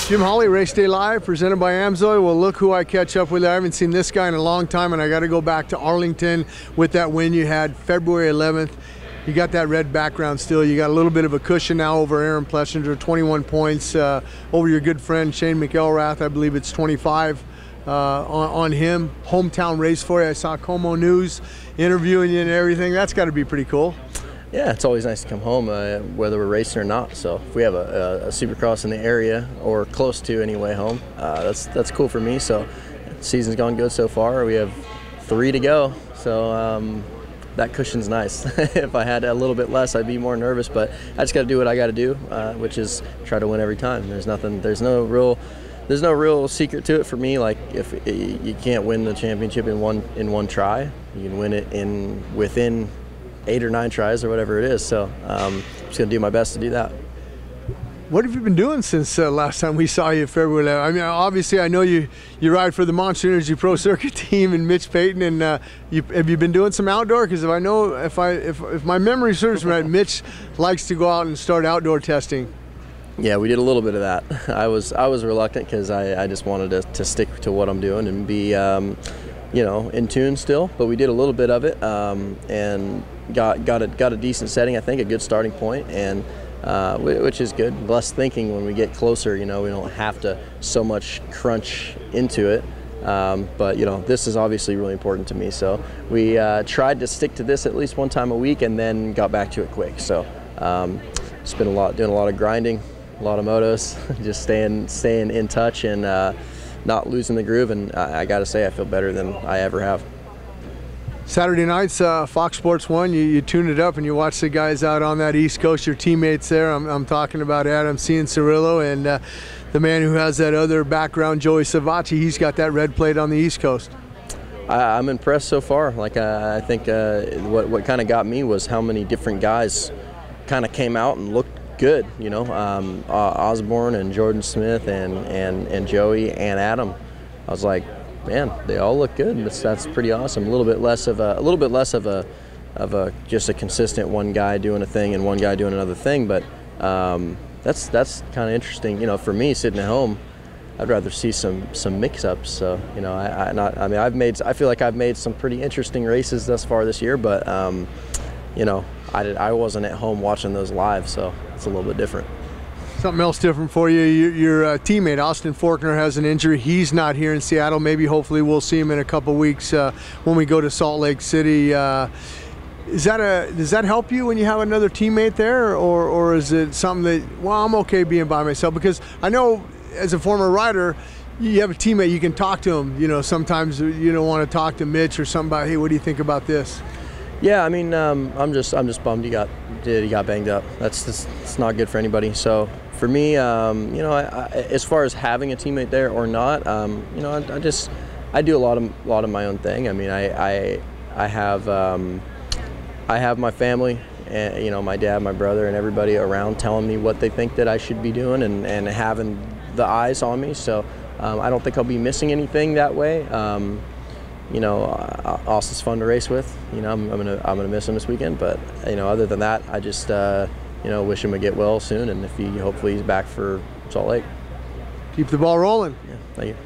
Jim Holley, Race Day Live, presented by Amsoil. Well, look who I catch up with. I haven't seen this guy in a long time, and I got to go back to Arlington with that win you had February 11th. You got that red background still. You got a little bit of a cushion now over Aaron Plessinger, 21 points over your good friend Shane McElrath. I believe it's 25 on him. Hometown race for you. I saw Como News interviewing you and everything. That's got to be pretty cool. Yeah, it's always nice to come home, whether we're racing or not. So if we have a Supercross in the area or close to anyway home, that's cool for me. So the season's gone good so far. We have 3 to go, so that cushion's nice. If I had a little bit less, I'd be more nervous. But I just got to do what I got to do, which is try to win every time. There's no real secret to it for me. Like if you can't win the championship in one try, you can win it within 8 or 9 tries or whatever it is. So I'm just gonna do my best to do that. What have you been doing since last time we saw you February 11th? I mean, obviously I know you ride for the Monster Energy Pro Circuit team and Mitch Payton, and have you been doing some outdoor? Because if my memory serves me right, Mitch likes to go out and start outdoor testing. Yeah, we did a little bit of that. I was reluctant because I just wanted to stick to what I'm doing and be in tune still, but we did a little bit of it and got a decent setting, I think, a good starting point, and which is good. Less thinking when we get closer, we don't have to so much crunch into it. But this is obviously really important to me, so we tried to stick to this at least one time a week and then got back to it quick. So it's been doing a lot of grinding, a lot of motos, just staying in touch and not losing the groove, and I gotta say I feel better than I ever have. Saturday nights, Fox Sports 1, you tune it up and you watch the guys out on that East Coast, your teammates there. I'm talking about Adam Cianciarillo and the man who has that other background, Joey Savacci. He's got that red plate on the East Coast. I'm impressed so far. Like I think what kind of got me was how many different guys kind of came out and looked good, Osborne and Jordan Smith and Joey and Adam. I was like, man, they all look good. That's pretty awesome. A little bit less of a just a consistent one guy doing a thing and one guy doing another thing. But that's kind of interesting. For me, sitting at home, I'd rather see some mix-ups. So I feel like I've made some pretty interesting races thus far this year, but I wasn't at home watching those live, so it's a little bit different. Something else different for you, your teammate Austin Forkner has an injury. He's not here in Seattle. Maybe hopefully we'll see him in a couple weeks when we go to Salt Lake City. Does that help you when you have another teammate there, or is it something that, well, I'm okay being by myself? Because I know as a former rider, you have a teammate, you can talk to him. Sometimes you don't want to talk to Mitch or somebody. Hey, what do you think about this? Yeah, I mean, I'm just bummed he got banged up. It's not good for anybody. So for me, as far as having a teammate there or not, I do a lot of my own thing. I mean, I have my family, and my dad, my brother, and everybody around telling me what they think that I should be doing and having the eyes on me. So I don't think I'll be missing anything that way. Austin's fun to race with. I'm gonna miss him this weekend, but other than that, I just wish him to get well soon, and hopefully he's back for Salt Lake. Keep the ball rolling. Yeah, thank you.